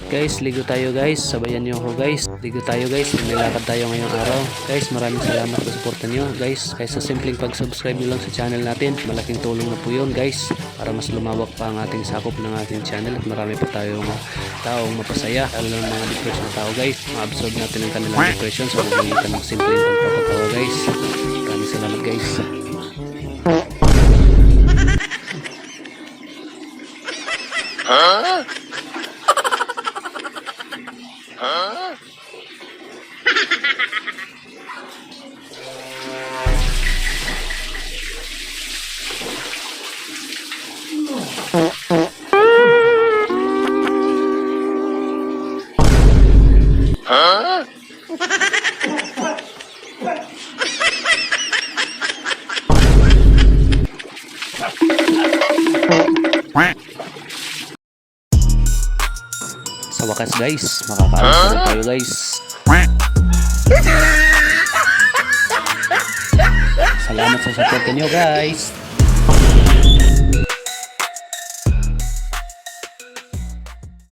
Guys, ligo tayo guys. Sabayan niyo ako guys. Ligo tayo guys. Nilakad tayo ngayong araw. Guys, maraming salamat sa suporta niyo guys. Kaya sa simpleng pag-subscribe niyo lang sa channel natin, malaking tulong na po yun guys. Para mas lumawak pa ang ating sakop ng ating channel at marami pa tayong taong mapasaya. Lalo ng mga depression na tao guys. Ma-absorb natin ang kanilang depression sa pagpagitan ng simpleng pagpapatawa guys. Maraming salamat guys. Sa wakas guys, makakaalis na tayo guys. Salamat sa support niyo guys.